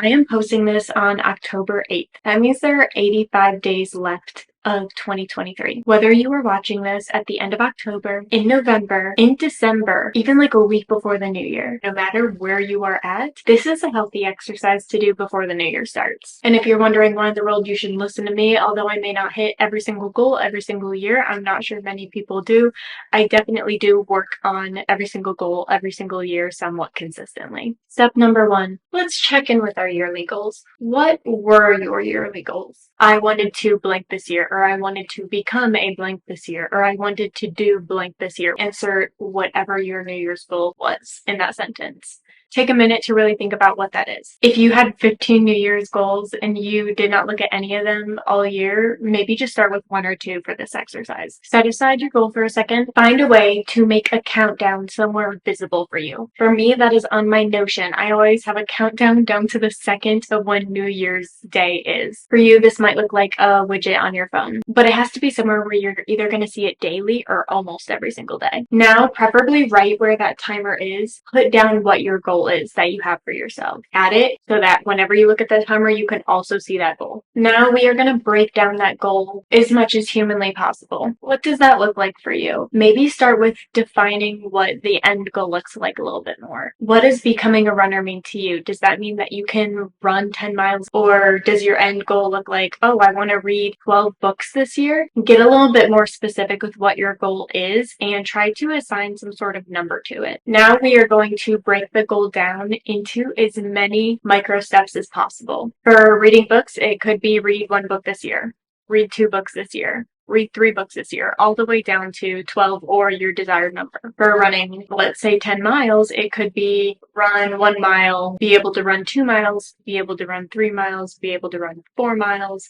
I am posting this on October 8th. That means there are 85 days left of 2023. Whether you are watching this at the end of October, in November, in December, even like a week before the new year, no matter where you are at, this is a healthy exercise to do before the new year starts. And if you're wondering why in the world you should listen to me, although I may not hit every single goal every single year, I'm not sure many people do. I definitely do work on every single goal every single year somewhat consistently. Step number 1, let's check in with our yearly goals. What were your yearly goals? I wanted to blank this year, or I wanted to become a blank this year, or I wanted to do blank this year. Insert whatever your New Year's goal was in that sentence. Take a minute to really think about what that is. If you had 15 New Year's goals and you did not look at any of them all year, maybe just start with 1 or 2 for this exercise. Set aside your goal for a second. Find a way to make a countdown somewhere visible for you. For me, that is on my Notion. I always have a countdown down to the second of when New Year's Day is. For you, this might look like a widget on your phone, but it has to be somewhere where you're either going to see it daily or almost every single day. Now, preferably right where that timer is, put down what your goal is that you have for yourself. Add it so that whenever you look at the timer, you can also see that goal. Now we are going to break down that goal as much as humanly possible. What does that look like for you? Maybe start with defining what the end goal looks like a little bit more. What does becoming a runner mean to you? Does that mean that you can run 10 miles? Or does your end goal look like, oh, I want to read 12 books this year? Get a little bit more specific with what your goal is and try to assign some sort of number to it. Now we are going to break the goal down into as many micro steps as possible. For reading books, it could be read 1 book this year, read 2 books this year, read 3 books this year, all the way down to 12 or your desired number. For running, let's say 10 miles, it could be run 1 mile, be able to run 2 miles, be able to run 3 miles, be able to run 4 miles.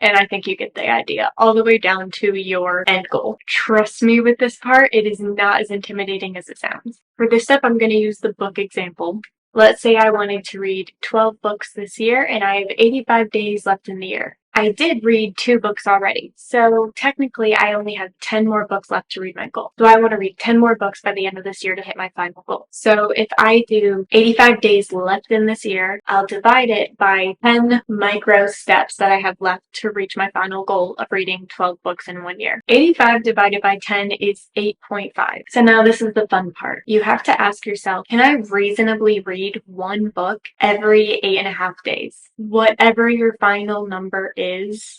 And I think you get the idea, all the way down to your end goal. Trust me with this part, it is not as intimidating as it sounds. For this step, I'm going to use the book example. Let's say I wanted to read 12 books this year and I have 85 days left in the year. I did read 2 books already, so technically I only have 10 more books left to read my goal. So I want to read 10 more books by the end of this year to hit my final goal. So if I do 85 days left in this year, I'll divide it by 10 micro steps that I have left to reach my final goal of reading 12 books in 1 year. 85 divided by 10 is 8.5. So now this is the fun part. You have to ask yourself, can I reasonably read 1 book every 8.5 days? Whatever your final number is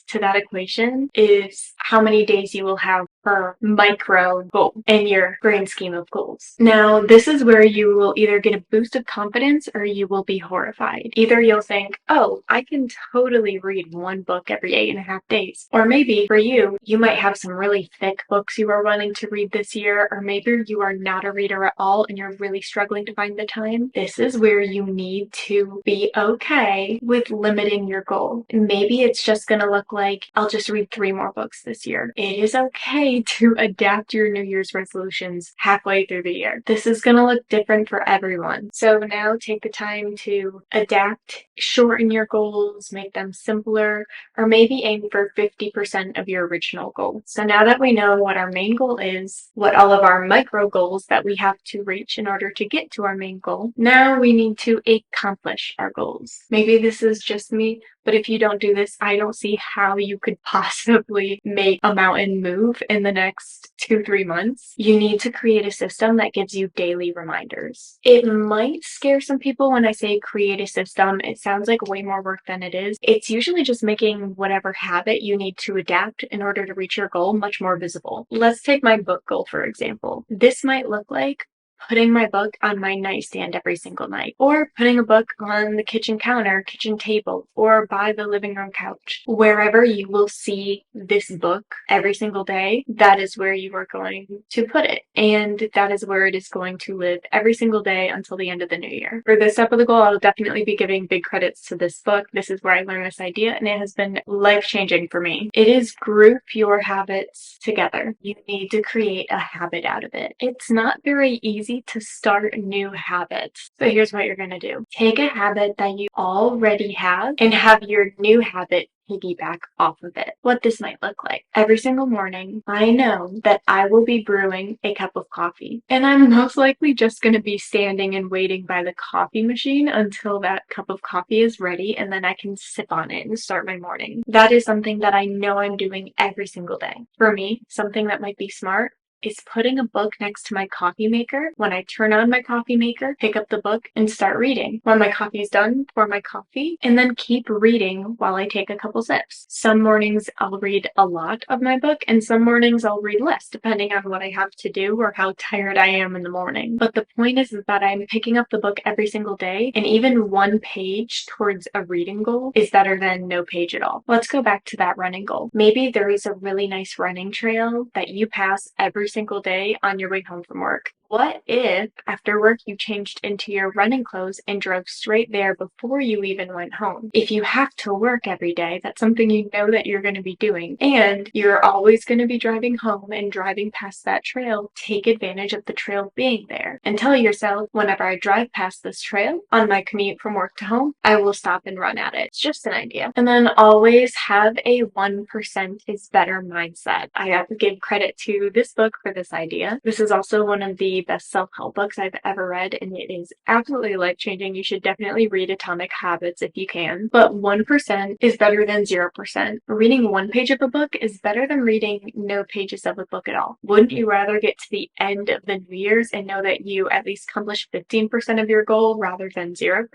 to that equation is how many days you will have per micro goal in your grand scheme of goals. Now, this is where you will either get a boost of confidence or you will be horrified. Either you'll think, oh, I can totally read 1 book every 8.5 days. Or maybe for you, you might have some really thick books you are wanting to read this year, or maybe you are not a reader at all and you're really struggling to find the time. This is where you need to be okay with limiting your goal. Maybe it's just going to look like, I'll just read 3 more books this year. It is okay to adapt your New Year's resolutions halfway through the year. This is going to look different for everyone. So now take the time to adapt, shorten your goals, make them simpler, or maybe aim for 50% of your original goal. So now that we know what our main goal is, what all of our micro goals that we have to reach in order to get to our main goal, now we need to accomplish our goals. Maybe this is just me, but if you don't do this, I don't see how you could possibly make a mountain move in the next 2-3 months. You need to create a system that gives you daily reminders. It might scare some people when I say create a system. It sounds like way more work than it is. It's usually just making whatever habit you need to adapt in order to reach your goal much more visible. Let's take my book goal, for example. This might look like putting my book on my nightstand every single night, or putting a book on the kitchen counter, kitchen table, or by the living room couch. Wherever you will see this book every single day, that is where you are going to put it. And that is where it is going to live every single day until the end of the new year. For this step of the goal, I'll definitely be giving big credits to this book. This is where I learned this idea, and it has been life-changing for me. It is group your habits together. You need to create a habit out of it. It's not very easy easy to start new habits. So here's what you're going to do. Take a habit that you already have and have your new habit piggyback off of it. What this might look like. Every single morning, I know that I will be brewing a cup of coffee, and I'm most likely just going to be standing and waiting by the coffee machine until that cup of coffee is ready, and then I can sip on it and start my morning. That is something that I know I'm doing every single day. For me, something that might be smart is putting a book next to my coffee maker. When I turn on my coffee maker, pick up the book and start reading. When my coffee is done, pour my coffee, and then keep reading while I take a couple sips. Some mornings I'll read a lot of my book, and some mornings I'll read less, depending on what I have to do or how tired I am in the morning. But the point is that I'm picking up the book every single day, and even one page towards a reading goal is better than no page at all. Let's go back to that running goal. Maybe there is a really nice running trail that you pass every single day on your way home from work. What if after work you changed into your running clothes and drove straight there before you even went home? If you have to work every day, that's something you know that you're going to be doing, and you're always going to be driving home and driving past that trail. Take advantage of the trail being there and tell yourself, whenever I drive past this trail on my commute from work to home, I will stop and run at it. It's just an idea. And then always have a 1% is better mindset. I have to give credit to this book for this idea. This is also one of the best self-help books I've ever read, and it is absolutely life-changing. You should definitely read Atomic Habits if you can. But 1% is better than 0%. Reading one page of a book is better than reading no pages of a book at all. Wouldn't you rather get to the end of the New Year's and know that you at least accomplished 15% of your goal rather than 0%?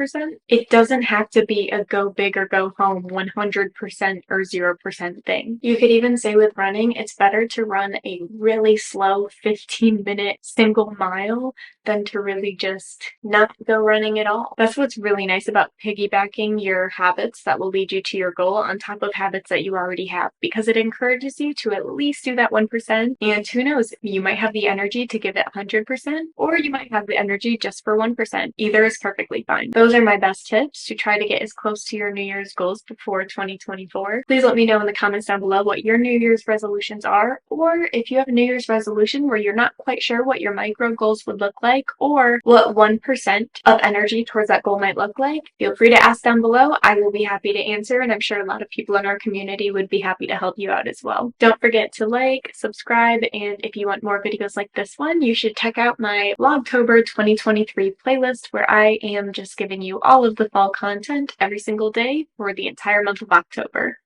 It doesn't have to be a go big or go home 100% or 0% thing. You could even say with running, it's better to run a really slow 15-minute single mile than to really just not go running at all. That's what's really nice about piggybacking your habits that will lead you to your goal on top of habits that you already have, because it encourages you to at least do that 1%. And who knows, you might have the energy to give it 100%, or you might have the energy just for 1%. Either is perfectly fine. Those are my best tips to try to get as close to your New Year's goals before 2024. Please let me know in the comments down below what your New Year's resolutions are, or if you have a New Year's resolution where you're not quite sure what your micro goals would look like, or what 1% of energy towards that goal might look like. Feel free to ask down below. I will be happy to answer, and I'm sure a lot of people in our community would be happy to help you out as well. Don't forget to like, subscribe, and if you want more videos like this one, you should check out my Vlogtober 2023 playlist, where I am just giving you all of the fall content every single day for the entire month of October.